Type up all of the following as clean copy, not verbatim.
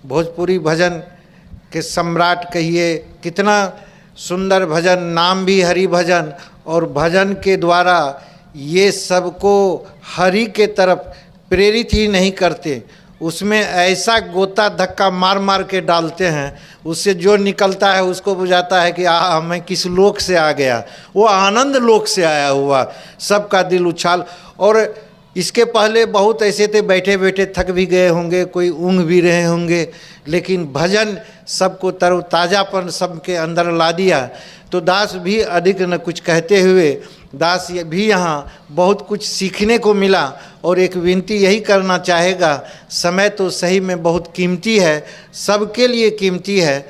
भोजपुरी भजन के सम्राट कहिए, कितना सुंदर भजन, नाम भी हरि भजन, और भजन के द्वारा ये सबको हरि के तरफ प्रेरित ही नहीं करते, उसमें ऐसा गोता धक्का मार मार के डालते हैं, उससे जो निकलता है उसको बुझाता है कि मैं किस लोक से आ गया, वो आनंद लोक से आया हुआ, सबका दिल उछाल। और इसके पहले बहुत ऐसे थे, बैठे बैठे थक भी गए होंगे, कोई ऊँघ भी रहे होंगे, लेकिन भजन सबको तरोताज़ापन सबके अंदर ला दिया। तो दास भी अधिक न कुछ कहते हुए, दास भी यहाँ बहुत कुछ सीखने को मिला, और एक विनती यही करना चाहेगा, समय तो सही में बहुत कीमती है, सबके लिए कीमती है।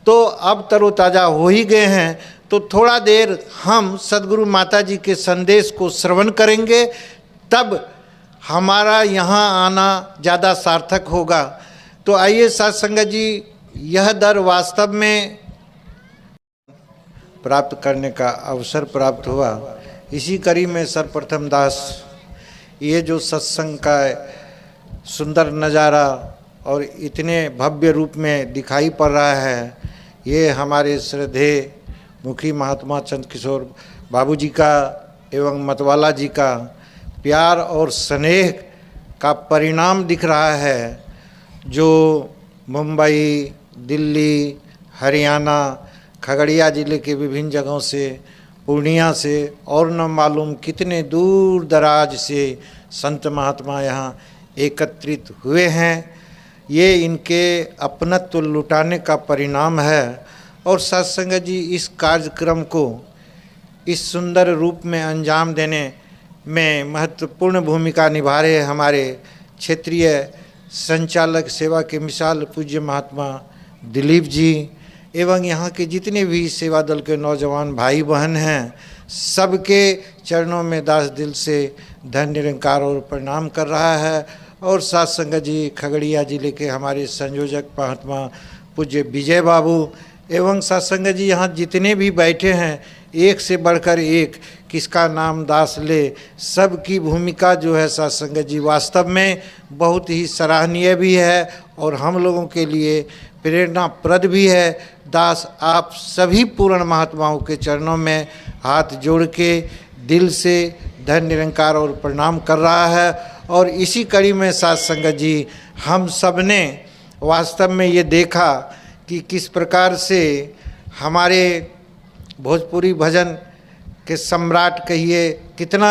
तो अब तरोताज़ा हो ही गए हैं, तो थोड़ा देर हम सद्गुरु माता जी के संदेश को श्रवण करेंगे, तब हमारा यहाँ आना ज़्यादा सार्थक होगा। तो आइए साथ संगत जी, यह दर वास्तव में प्राप्त करने का अवसर प्राप्त हुआ। इसी कड़ी में सर्वप्रथम दास, ये जो सत्संग का सुंदर नज़ारा और इतने भव्य रूप में दिखाई पड़ रहा है, ये हमारे श्रद्धेय मुखी महात्मा चंद किशोर बाबू जी का एवं मतवाला जी का प्यार और स्नेह का परिणाम दिख रहा है, जो मुंबई, दिल्ली, हरियाणा, खगड़िया ज़िले के विभिन्न जगहों से, पूर्णिया से और न मालूम कितने दूर दराज से संत महात्मा यहाँ एकत्रित हुए हैं। ये इनके अपनत्व लुटाने का परिणाम है। और सत्संग जी, इस कार्यक्रम को इस सुंदर रूप में अंजाम देने में महत्वपूर्ण भूमिका निभा रहे हमारे क्षेत्रीय संचालक सेवा के मिसाल पूज्य महात्मा दिलीप जी, एवं यहाँ के जितने भी सेवा दल के नौजवान भाई बहन हैं, सबके चरणों में दास दिल से धन्य निरंकार और प्रणाम कर रहा है। और साथ संगत जी, खगड़िया जिले के हमारे संयोजक महात्मा पूज्य विजय बाबू एवं साथ संगत जी, यहाँ जितने भी बैठे हैं, एक से बढ़कर एक, किसका नाम दास ले, सबकी भूमिका जो है साथ संगत जी वास्तव में बहुत ही सराहनीय भी है और हम लोगों के लिए प्रेरणाप्रद भी है। दास आप सभी पूर्ण महात्माओं के चरणों में हाथ जोड़ के दिल से धन्य निरंकार और प्रणाम कर रहा है। और इसी कड़ी में साथ संगत जी, हम सब ने वास्तव में ये देखा कि किस प्रकार से हमारे भोजपुरी भजन के सम्राट कहिए, कितना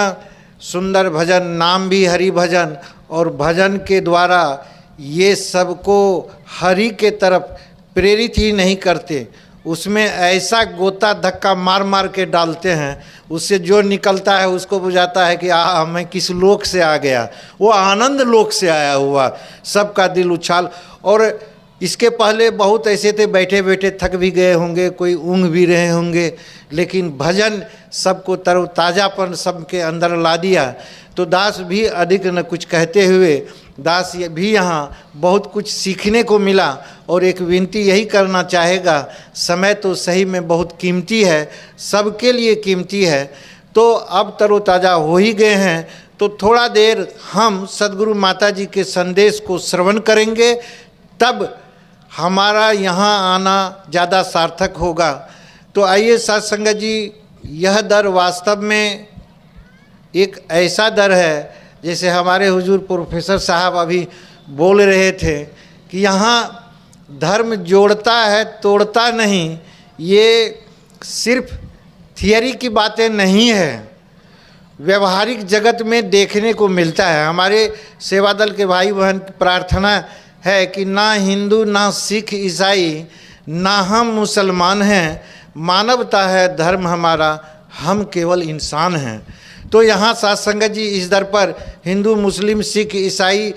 सुंदर भजन, नाम भी हरि भजन, और भजन के द्वारा ये सबको हरि के तरफ प्रेरित ही नहीं करते, उसमें ऐसा गोता धक्का मार मार के डालते हैं, उससे जो निकलता है उसको बुझाता है कि मैं किस लोक से आ गया, वो आनंद लोक से आया हुआ, सबका दिल उछाल। और इसके पहले बहुत ऐसे थे, बैठे बैठे थक भी गए होंगे, कोई ऊँघ भी रहे होंगे, लेकिन भजन सबको तरोताज़ापन सबके अंदर ला दिया। तो दास भी अधिक न कुछ कहते हुए, दास भी यहाँ बहुत कुछ सीखने को मिला, और एक विनती यही करना चाहेगा, समय तो सही में बहुत कीमती है, सबके लिए कीमती है। तो अब तरोताज़ा हो ही गए हैं, तो थोड़ा देर हम सद्गुरु माता जी के संदेश को श्रवण करेंगे, तब हमारा यहाँ आना ज़्यादा सार्थक होगा। तो आइए साथ संगत जी, यह दर वास्तव में एक ऐसा दर है, जैसे हमारे हुजूर प्रोफेसर साहब अभी बोल रहे थे कि यहाँ धर्म जोड़ता है, तोड़ता नहीं। ये सिर्फ थियरी की बातें नहीं है, व्यवहारिक जगत में देखने को मिलता है। हमारे सेवा दल के भाई बहन की प्रार्थना है कि ना हिंदू, ना सिख, ईसाई, ना हम मुसलमान हैं, मानवता है धर्म हमारा, हम केवल इंसान हैं। तो यहाँ साथ संगत जी, इस दर पर हिंदू, मुस्लिम, सिख, ईसाई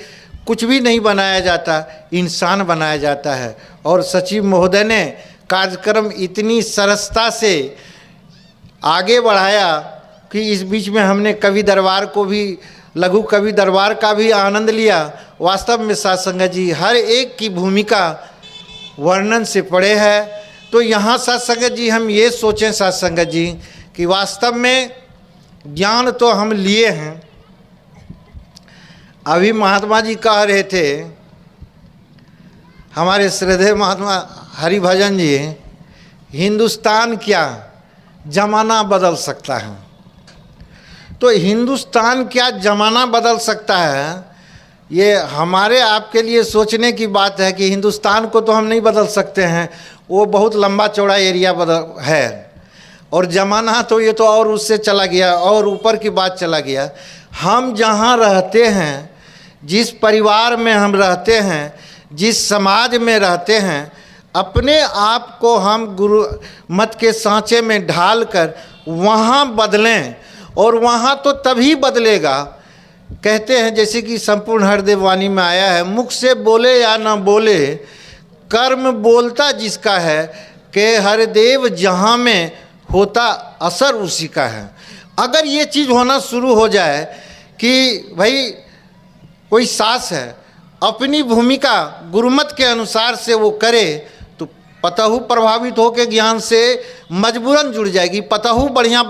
कुछ भी नहीं बनाया जाता, इंसान बनाया जाता है। और सचिव महोदय ने कार्यक्रम इतनी सरसता से आगे बढ़ाया कि इस बीच में हमने कवि दरबार को भी, लघु कवि दरबार का भी आनंद लिया। वास्तव में साथ संगत जी, हर एक की भूमिका वर्णन से पड़े है। तो यहाँ साथ संगत जी, हम ये सोचें साथ संगत जी कि वास्तव में ज्ञान तो हम लिए हैं। अभी महात्मा जी कह रहे थे, हमारे श्रद्धेय महात्मा हरिभजन जी, हिंदुस्तान क्या जमाना बदल सकता है। तो हिंदुस्तान क्या जमाना बदल सकता है, ये हमारे आपके लिए सोचने की बात है कि हिंदुस्तान को तो हम नहीं बदल सकते हैं, वो बहुत लंबा चौड़ा एरिया बदल है, और ज़माना तो ये तो और उससे चला गया और ऊपर की बात चला गया। हम जहाँ रहते हैं, जिस परिवार में हम रहते हैं, जिस समाज में रहते हैं, अपने आप को हम गुरु मत के सांचे में ढालकर वहाँ बदलें, और वहाँ तो तभी बदलेगा। कहते हैं जैसे कि संपूर्ण हृदय वाणी में आया है, मुख से बोले या ना बोले कर्म बोलता जिसका है, कि हरदेव जहाँ में होता असर उसी का है। अगर ये चीज़ होना शुरू हो जाए कि भाई कोई सास है, अपनी भूमिका गुरुमत के अनुसार से वो करे, तो पतहू प्रभावित होकर ज्ञान से मजबूरन जुड़ जाएगी। पतहू बढ़िया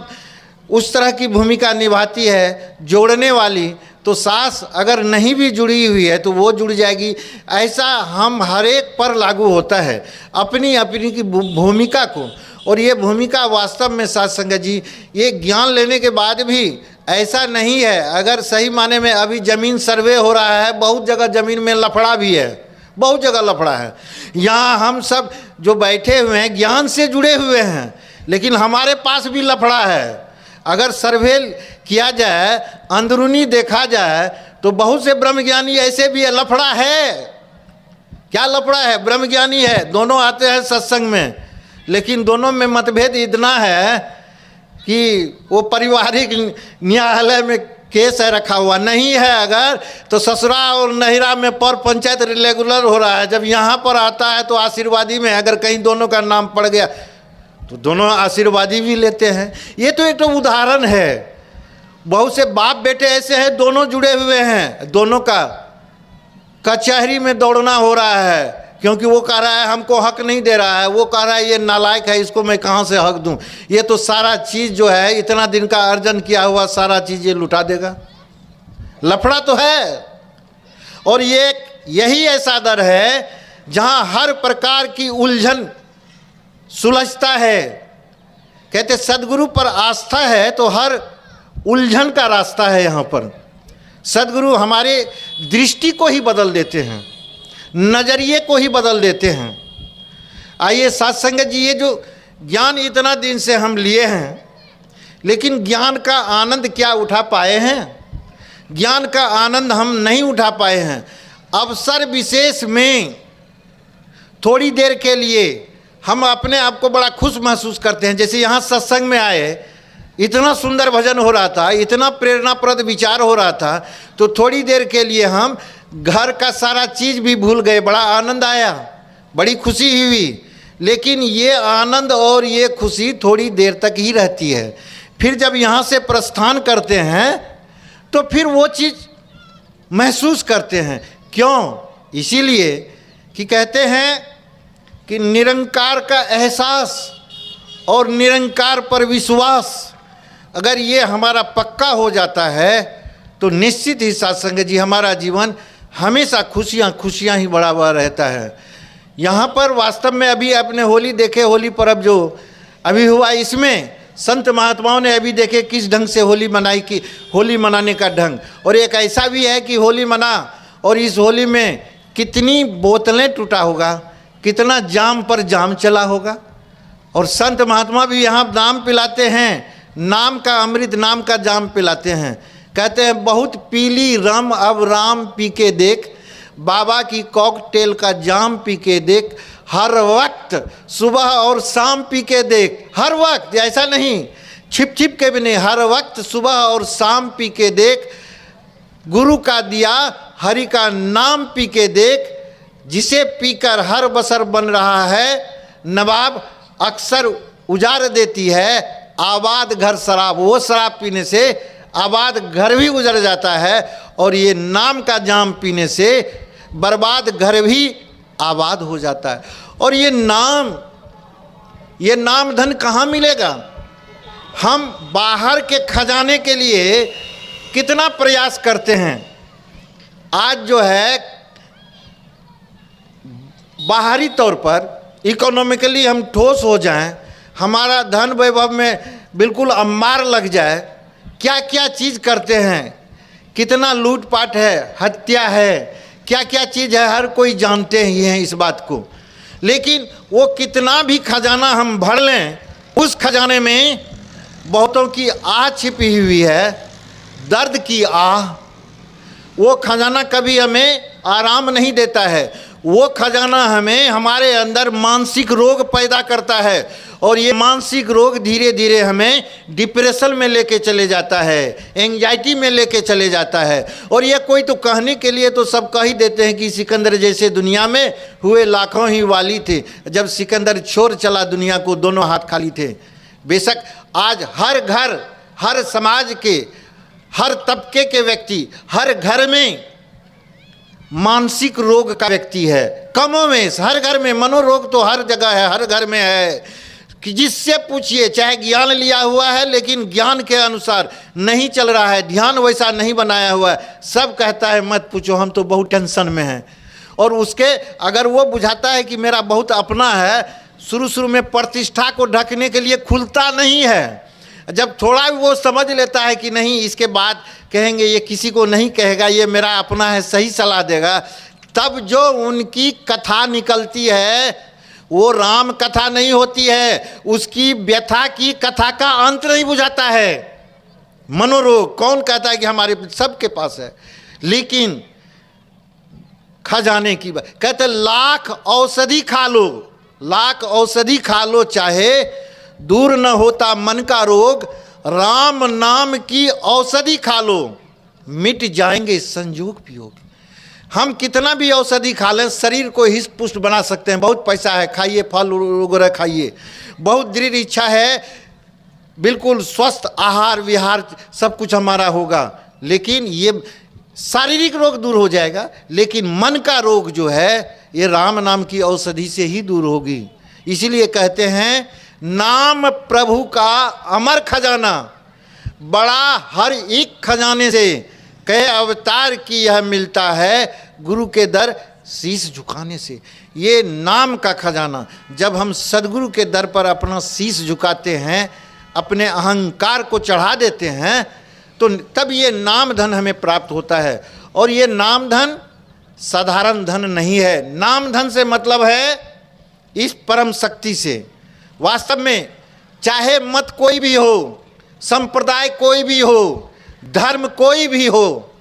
उस तरह की भूमिका निभाती है जोड़ने वाली, तो सास अगर नहीं भी जुड़ी हुई है तो वो जुड़ जाएगी। ऐसा हम हर एक पर लागू होता है अपनी अपनी की भूमिका को। और ये भूमिका वास्तव में साथ संगत जी, ये ज्ञान लेने के बाद भी ऐसा नहीं है। अगर सही माने में अभी ज़मीन सर्वे हो रहा है, बहुत जगह ज़मीन में लफड़ा भी है, बहुत जगह लफड़ा है। यहाँ हम सब जो बैठे हुए हैं ज्ञान से जुड़े हुए हैं, लेकिन हमारे पास भी लफड़ा है। अगर सर्वे किया जाए, अंदरूनी देखा जाए, तो बहुत से ब्रह्मज्ञानी ऐसे भी है, लफड़ा है। क्या लफड़ा है? ब्रह्मज्ञानी है, दोनों आते हैं सत्संग में, लेकिन दोनों में मतभेद इतना है कि वो पारिवारिक न्यायालय में केस है रखा हुआ नहीं है। अगर तो ससुरा और नहिरा में पर पंचायत रेगुलर हो रहा है, जब यहाँ पर आता है तो आशीर्वादी में अगर कहीं दोनों का नाम पड़ गया तो दोनों आशीर्वादी भी लेते हैं। ये तो एक तो उदाहरण है। बहुत से बाप बेटे ऐसे हैं, दोनों जुड़े हुए हैं, दोनों का कचहरी में दौड़ना हो रहा है, क्योंकि वो कह रहा है हमको हक नहीं दे रहा है, वो कह रहा है ये नालायक है, इसको मैं कहाँ से हक दूं। ये तो सारा चीज़ जो है, इतना दिन का अर्जन किया हुआ सारा चीज़ ये लुटा देगा। लफड़ा तो है। और ये यही ऐसा दर है जहाँ हर प्रकार की उलझन सुलझता है। कहते सदगुरु पर आस्था है तो हर उलझन का रास्ता है। यहाँ पर सदगुरु हमारे दृष्टि को ही बदल देते हैं, नज़रिए को ही बदल देते हैं। आइए साथ संगत जी, ये जो ज्ञान इतना दिन से हम लिए हैं, लेकिन ज्ञान का आनंद क्या उठा पाए हैं? ज्ञान का आनंद हम नहीं उठा पाए हैं। अवसर विशेष में थोड़ी देर के लिए हम अपने आप को बड़ा खुश महसूस करते हैं। जैसे यहाँ सत्संग में आए, इतना सुंदर भजन हो रहा था, इतना प्रेरणाप्रद विचार हो रहा था, तो थोड़ी देर के लिए हम घर का सारा चीज़ भी भूल गए। बड़ा आनंद आया, बड़ी खुशी हुई। लेकिन ये आनंद और ये खुशी थोड़ी देर तक ही रहती है। फिर जब यहाँ से प्रस्थान करते हैं तो फिर वो चीज़ महसूस करते हैं। क्यों? इसीलिए कि कहते हैं कि निरंकार का एहसास और निरंकार पर विश्वास अगर ये हमारा पक्का हो जाता है तो निश्चित ही साथ संगत जी हमारा जीवन हमेशा खुशियाँ खुशियाँ ही बढ़ा हुआ रहता है। यहाँ पर वास्तव में अभी आपने होली देखे, होली पर्व जो अभी हुआ, इसमें संत महात्माओं ने अभी देखे किस ढंग से होली मनाई, कि होली मनाने का ढंग। और एक ऐसा भी है कि होली मना, और इस होली में कितनी बोतलें टूटा होगा, कितना जाम पर जाम चला होगा। और संत महात्मा भी यहाँ नाम पिलाते हैं, नाम का अमृत नाम का जाम पिलाते हैं। कहते हैं बहुत पीली रम अब राम पी के देख, बाबा की कॉकटेल का जाम पी के देख, हर वक्त सुबह और शाम पी के देख। हर वक्त, ऐसा नहीं छिप छिप के भी नहीं, हर वक्त सुबह और शाम पी के देख। गुरु का दिया हरि का नाम पी के देख, जिसे पीकर हर बसर बन रहा है। नवाब अक्सर उजाड़ देती है आबाद घर शराब, वो शराब पीने से आबाद घर भी गुजर जाता है, और ये नाम का जाम पीने से बर्बाद घर भी आबाद हो जाता है। और ये नाम धन कहाँ मिलेगा? हम बाहर के खजाने के लिए कितना प्रयास करते हैं। आज जो है बाहरी तौर पर इकोनॉमिकली हम ठोस हो जाएं, हमारा धन वैभव में बिल्कुल अम्मार लग जाए, क्या क्या चीज़ करते हैं, कितना लूटपाट है, हत्या है, क्या क्या चीज़ है, हर कोई जानते ही हैं इस बात को। लेकिन वो कितना भी खजाना हम भर लें, उस खजाने में बहुतों की आह छिपी हुई है, दर्द की आह। वो खजाना कभी हमें आराम नहीं देता है, वो खजाना हमें हमारे अंदर मानसिक रोग पैदा करता है, और ये मानसिक रोग धीरे धीरे हमें डिप्रेशन में लेके चले जाता है, एंजाइटी में लेके चले जाता है। और ये कोई तो कहने के लिए तो सब कह ही देते हैं कि सिकंदर जैसे दुनिया में हुए लाखों ही वाली थे, जब सिकंदर छोड़ चला दुनिया को दोनों हाथ खाली थे। बेशक आज हर घर, हर समाज के, हर तबके के व्यक्ति, हर घर में मानसिक रोग का व्यक्ति है, कमोवेश हर घर में। मनोरोग तो हर जगह है, हर घर में है, कि जिससे पूछिए, चाहे ज्ञान लिया हुआ है लेकिन ज्ञान के अनुसार नहीं चल रहा है, ध्यान वैसा नहीं बनाया हुआ है, सब कहता है मत पूछो, हम तो बहुत टेंशन में हैं। और उसके अगर वो बुझाता है कि मेरा बहुत अपना है, शुरू शुरू में प्रतिष्ठा को ढकने के लिए खुलता नहीं है। जब थोड़ा भी वो समझ लेता है कि नहीं इसके बाद कहेंगे, ये किसी को नहीं कहेगा, ये मेरा अपना है, सही सलाह देगा, तब जो उनकी कथा निकलती है वो राम कथा नहीं होती है, उसकी व्यथा की कथा का अंत नहीं बुझाता है। मनोरोग कौन कहता है कि हमारे सबके पास है, लेकिन खजाने की बात कहते लाख औषधि खा लो, लाख औषधि खा लो चाहे दूर न होता मन का रोग, राम नाम की औषधि खा लो मिट जाएंगे संजोग वियोग। हम कितना भी औषधि खा लें शरीर को हिष्ट पुष्ट बना सकते हैं, बहुत पैसा है खाइए, फल वगैरह खाइए, बहुत दृढ़ इच्छा है, बिल्कुल स्वस्थ आहार विहार सब कुछ हमारा होगा, लेकिन ये शारीरिक रोग दूर हो जाएगा, लेकिन मन का रोग जो है ये राम नाम की औषधि से ही दूर होगी। इसीलिए कहते हैं नाम प्रभु का अमर खजाना, बड़ा हर एक खजाने से कहे अवतार की यह मिलता है, गुरु के दर शीश झुकाने से। ये नाम का खजाना, जब हम सदगुरु के दर पर अपना शीश झुकाते हैं, अपने अहंकार को चढ़ा देते हैं, तो तब ये नाम धन हमें प्राप्त होता है। और ये नाम धन साधारण धन नहीं है, नाम धन से मतलब है इस परम शक्ति से। वास्तव में चाहे मत कोई भी हो, संप्रदाय कोई भी हो, धर्म कोई भी हो,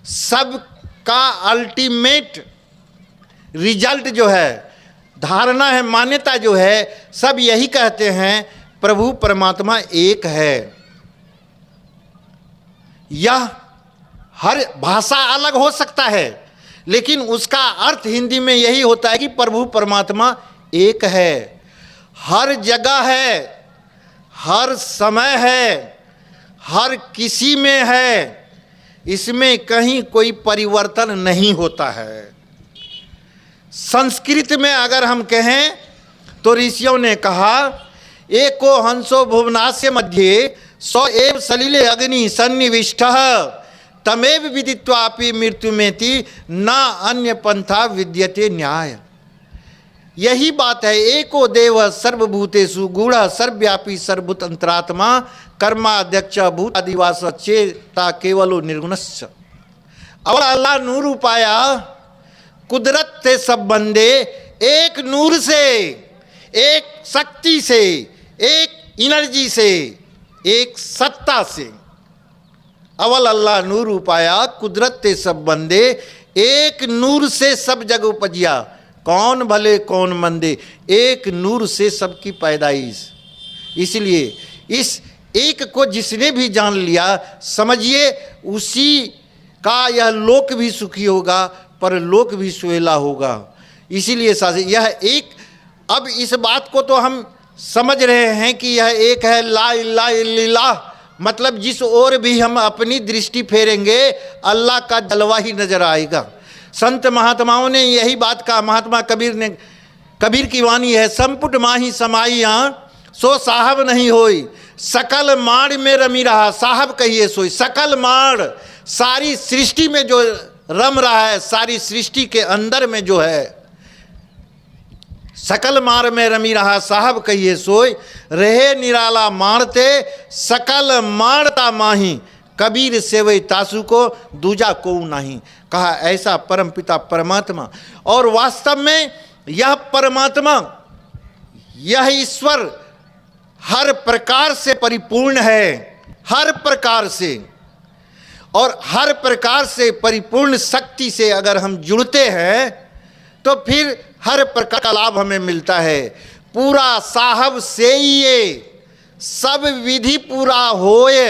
सबका अल्टीमेट रिजल्ट जो है, धारणा है, मान्यता जो है, सब यही कहते हैं प्रभु परमात्मा एक है। यह हर भाषा अलग हो सकता है, लेकिन उसका अर्थ हिंदी में यही होता है कि प्रभु परमात्मा एक है, हर जगह है, हर समय है, हर किसी में है, इसमें कहीं कोई परिवर्तन नहीं होता है। संस्कृत में अगर हम कहें तो ऋषियों ने कहा एको हंसो भुवनास्य मध्ये सौ एव सलिले अग्नि सन्निविष्टः तमेव विदित्वापि मृत्युमेति न अन्य पंथा विद्यते न्याय। यही बात है, एको देव सर्वभूतेषु गूढ़ सर्वव्यापी सर्वभूत अंतरात्मा कर्माध्यक्ष भूत आदिवास चेता केवलो निर्गुणस्य। और अल्लाह नूर उपाया, कुदरत से सब बंदे एक नूर से, एक शक्ति से, एक एनर्जी से, एक सत्ता से। अवल अल्लाह नूर उपाया, कुदरत से सब बंदे एक नूर से सब जग उपजिया, कौन भले कौन मंदे, एक नूर से सबकी पैदाइश। इसलिए इस एक को जिसने भी जान लिया, समझिए उसी का यह लोक भी सुखी होगा, पर लोक भी सुहेला होगा। इसीलिए यह एक, अब इस बात को तो हम समझ रहे हैं कि यह एक है, ला इलाहा इल्लल्लाह, मतलब जिस ओर भी हम अपनी दृष्टि फेरेंगे अल्लाह का जलवा ही नजर आएगा। संत महात्माओं ने यही बात कहा, महात्मा कबीर ने, कबीर की वाणी है, संपुट माही समाइया सो साहब नहीं होई, सकल माड़ में रमी रहा साहब कहिए सोई। सकल माड़, सारी सृष्टि में जो रम रहा है, सारी सृष्टि के अंदर में जो है, सकल मार में रमी रहा साहब कहिए सोई, रहे निराला मारते सकल मारता माही, कबीर सेवई तासु को दूजा को नहीं। कहा ऐसा परम पिता परमात्मा, और वास्तव में यह परमात्मा, यह ईश्वर हर प्रकार से परिपूर्ण है, हर प्रकार से, और हर प्रकार से परिपूर्ण शक्ति से अगर हम जुड़ते हैं तो फिर हर प्रकार का लाभ हमें मिलता है। पूरा साहब से ये सब विधि पूरा होए,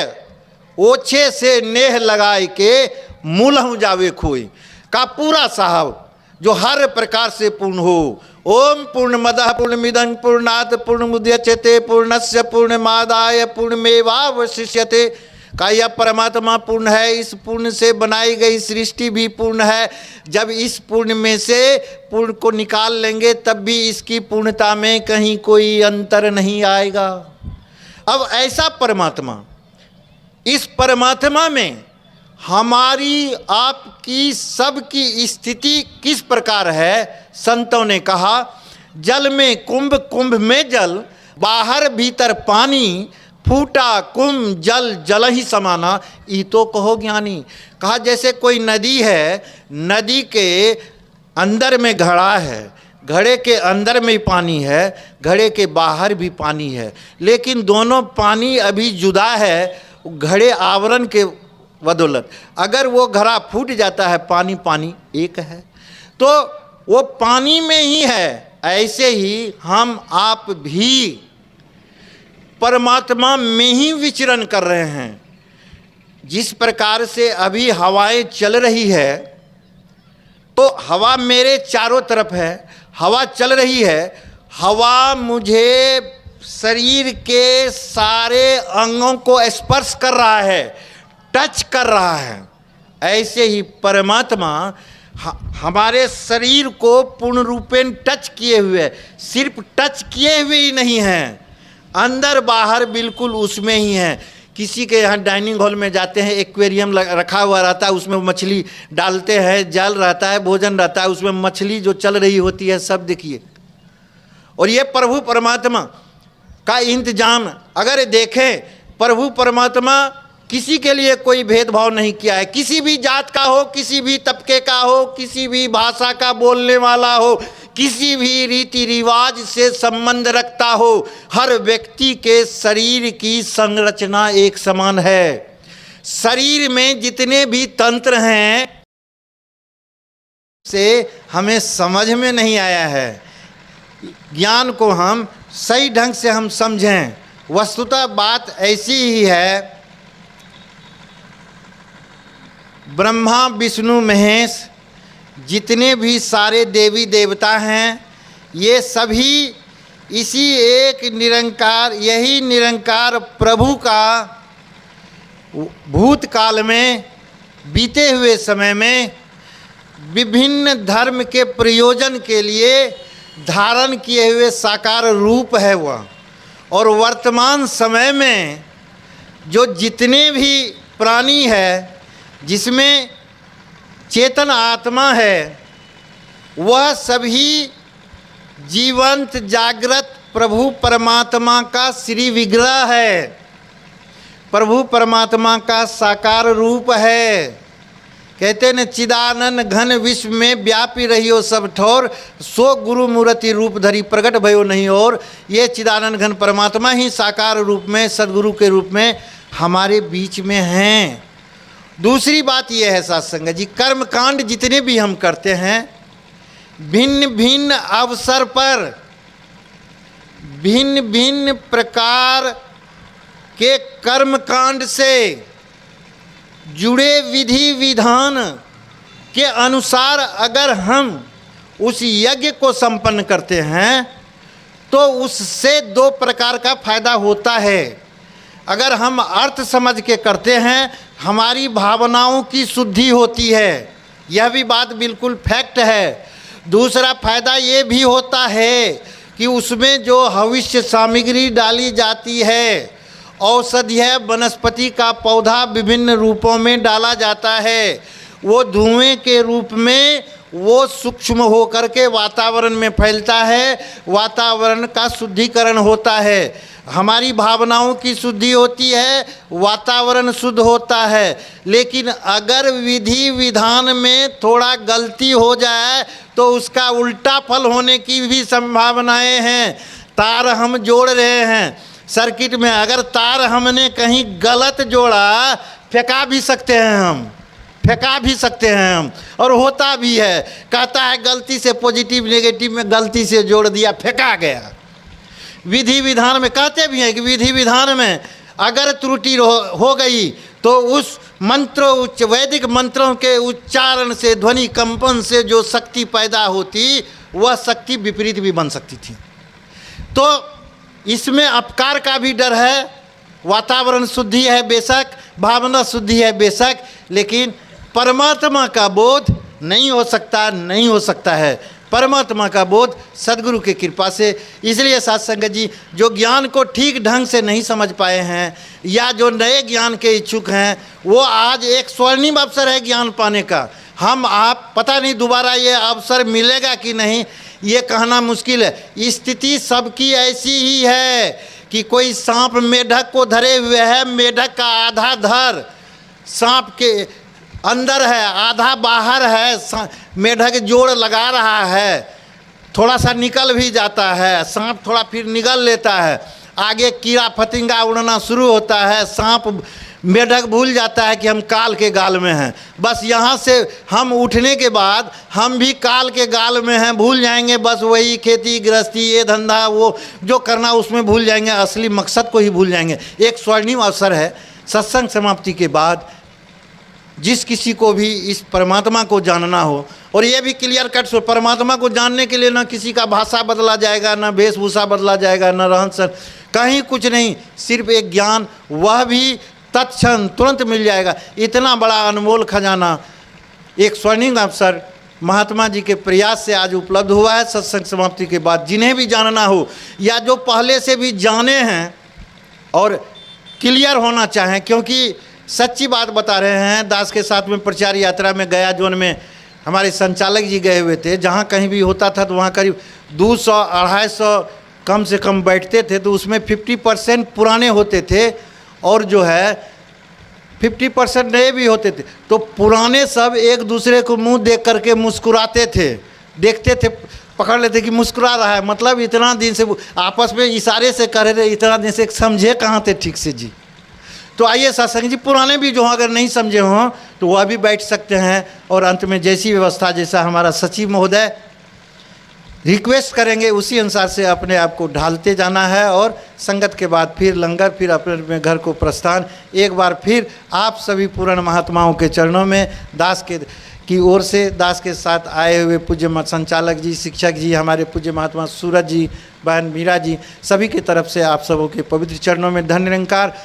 ओछे से नेह लगाए के मूलहु जावे खोई। का पूरा साहब जो हर प्रकार से पूर्ण हो। ओम पूर्णमदः पूर्णमिदं पूर्णात् पूर्णमुदच्यते पूर्णस्य पूर्णमादाय पूर्णमेवावशिष्यते। का यह परमात्मा पूर्ण है, इस पूर्ण से बनाई गई सृष्टि भी पूर्ण है। जब इस पूर्ण में से पूर्ण को निकाल लेंगे तब भी इसकी पूर्णता में कहीं कोई अंतर नहीं आएगा। अब ऐसा परमात्मा, इस परमात्मा में हमारी आपकी सबकी स्थिति किस प्रकार है? संतों ने कहा जल में कुंभ, कुंभ में जल, बाहर भीतर पानी, फूटा कुंभ जल जल ही समाना, ई तो कहो ज्ञानी। कहा जैसे कोई नदी है, नदी के अंदर में घड़ा है, घड़े के अंदर में पानी है, घड़े के बाहर भी पानी है, लेकिन दोनों पानी अभी जुदा है घड़े आवरण के बदौलत। अगर वो घड़ा फूट जाता है, पानी पानी एक है, तो वो पानी में ही है। ऐसे ही हम आप भी परमात्मा में ही विचरण कर रहे हैं। जिस प्रकार से अभी हवाएं चल रही है, तो हवा मेरे चारों तरफ है, हवा चल रही है, हवा मुझे शरीर के सारे अंगों को स्पर्श कर रहा है, टच कर रहा है। ऐसे ही परमात्मा हमारे शरीर को पूर्ण रूपेण टच किए हुए, सिर्फ टच किए हुए ही नहीं हैं, अंदर बाहर बिल्कुल उसमें ही है। किसी के यहाँ डाइनिंग हॉल में जाते हैं, एक्वेरियम रखा हुआ रहता है, उसमें मछली डालते हैं, जल रहता है, भोजन रहता है, उसमें मछली जो चल रही होती है सब देखिए। और ये प्रभु परमात्मा का इंतजाम अगर देखें, प्रभु परमात्मा किसी के लिए कोई भेदभाव नहीं किया है। किसी भी जात का हो, किसी भी तबके का हो, किसी भी भाषा का बोलने वाला हो, किसी भी रीति रिवाज से संबंध रखता हो, हर व्यक्ति के शरीर की संरचना एक समान है। शरीर में जितने भी तंत्र हैं से हमें समझ में नहीं आया है। ज्ञान को हम सही ढंग से हम समझें। वस्तुतः बात ऐसी ही है, ब्रह्मा विष्णु महेश जितने भी सारे देवी देवता हैं, ये सभी इसी एक निरंकार, यही निरंकार प्रभु का भूतकाल में, बीते हुए समय में विभिन्न धर्म के प्रयोजन के लिए धारण किए हुए साकार रूप है वह। और वर्तमान समय में जो जितने भी प्राणी है, जिसमें चेतन आत्मा है, वह सभी जीवंत जागृत प्रभु परमात्मा का श्री विग्रह है, प्रभु परमात्मा का साकार रूप है। कहते न चिदानंद घन विश्व में व्यापी रहियो सब ठोर, सो गुरु मूर्ति रूप धरी प्रकट भयो नहीं और। ये चिदानंद घन परमात्मा ही साकार रूप में, सदगुरु के रूप में हमारे बीच में हैं। दूसरी बात यह है सत्संग जी, कर्म कांड जितने भी हम करते हैं, भिन्न भिन्न अवसर पर भिन्न भिन्न प्रकार के कर्म कांड से जुड़े विधि विधान के अनुसार अगर हम उस यज्ञ को संपन्न करते हैं तो उससे दो प्रकार का फायदा होता है। अगर हम अर्थ समझ के करते हैं, हमारी भावनाओं की शुद्धि होती है, यह भी बात बिल्कुल फैक्ट है। दूसरा फायदा ये भी होता है कि उसमें जो हविष्य सामग्री डाली जाती है, औषधीय वनस्पति का पौधा विभिन्न रूपों में डाला जाता है, वो धुएं के रूप में वो सूक्ष्म होकर के वातावरण में फैलता है, वातावरण का शुद्धिकरण होता है, हमारी भावनाओं की शुद्धि होती है, वातावरण शुद्ध होता है। लेकिन अगर विधि विधान में थोड़ा गलती हो जाए तो उसका उल्टा फल होने की भी संभावनाएं हैं। तार हम जोड़ रहे हैं सर्किट में, अगर तार हमने कहीं गलत जोड़ा, फेंका भी सकते हैं हम, और होता भी है। कहता है गलती से पॉजिटिव नेगेटिव में गलती से जोड़ दिया, फेंका गया। विधि विधान में कहते भी हैं कि विधि विधान में अगर त्रुटि हो गई तो उस वैदिक मंत्रों के उच्चारण से, ध्वनि कंपन से जो शक्ति पैदा होती, वह शक्ति विपरीत भी बन सकती थी। तो इसमें अपकार का भी डर है। वातावरण शुद्धि है बेशक, भावना शुद्धि है बेशक, लेकिन परमात्मा का बोध नहीं हो सकता है। परमात्मा का बोध सद्गुरु की कृपा से। इसलिए साथ संगत जी, जो ज्ञान को ठीक ढंग से नहीं समझ पाए हैं या जो नए ज्ञान के इच्छुक हैं, वो आज एक स्वर्णिम अवसर है ज्ञान पाने का। हम आप पता नहीं दोबारा ये अवसर मिलेगा कि नहीं, ये कहना मुश्किल है। स्थिति सबकी ऐसी ही है कि कोई सांप मेढक को धरे हुए है, मेढक का आधा धर सांप के अंदर है, आधा बाहर है। मेढक जोड़ लगा रहा है, थोड़ा सा निकल भी जाता है, सांप थोड़ा फिर निगल लेता है, आगे कीड़ा फतिंगा उड़ना शुरू होता है, सांप मेढक भूल जाता है कि हम काल के गाल में हैं। बस यहाँ से हम उठने के बाद हम भी काल के गाल में हैं, भूल जाएंगे। बस वही खेती गृहस्थी, ये धंधा, वो जो करना उसमें भूल जाएंगे, असली मकसद को ही भूल जाएंगे। एक स्वर्णिम अवसर है सत्संग समाप्ति के बाद, जिस किसी को भी इस परमात्मा को जानना हो, और ये भी क्लियर कट सो, परमात्मा को जानने के लिए ना किसी का भाषा बदला जाएगा, ना वेशभूषा बदला जाएगा, ना रहन सहन, कहीं कुछ नहीं, सिर्फ एक ज्ञान, वह भी तत्क्षण तुरंत मिल जाएगा। इतना बड़ा अनमोल खजाना, एक स्वर्णिम अवसर महात्मा जी के प्रयास से आज उपलब्ध हुआ है। सत्संग समाप्ति के बाद जिन्हें भी जानना हो या जो पहले से भी जाने हैं और क्लियर होना चाहें, क्योंकि सच्ची बात बता रहे हैं, दास के साथ में प्रचार यात्रा में गया जोन में हमारे संचालक जी गए हुए थे, जहाँ कहीं भी होता था तो वहाँ करीब 200-250 कम से कम बैठते थे, तो उसमें 50% पुराने होते थे और जो है 50% नए भी होते थे। तो पुराने सब एक दूसरे को मुंह देख करके मुस्कुराते थे, देखते थे, पकड़ लेते कि मुस्कुरा रहा है, मतलब इतना दिन से आपस में इशारे से कह रहे थे, इतना दिन से समझे कहाँ थे ठीक से जी। तो आइए सत्संग जी, पुराने भी जो अगर नहीं समझे हों तो वह भी बैठ सकते हैं, और अंत में जैसी व्यवस्था, जैसा हमारा सचिव महोदय रिक्वेस्ट करेंगे उसी अनुसार से अपने आप को ढालते जाना है। और संगत के बाद फिर लंगर, फिर अपने घर को प्रस्थान। एक बार फिर आप सभी पूर्ण महात्माओं के चरणों में दास की ओर से, दास के साथ आए हुए पूज्य संचालक जी, शिक्षक जी, हमारे पूज्य महात्मा सूरज जी, बहन मीरा जी, सभी की तरफ से आप सबों के पवित्र चरणों में धन्य निरंकार।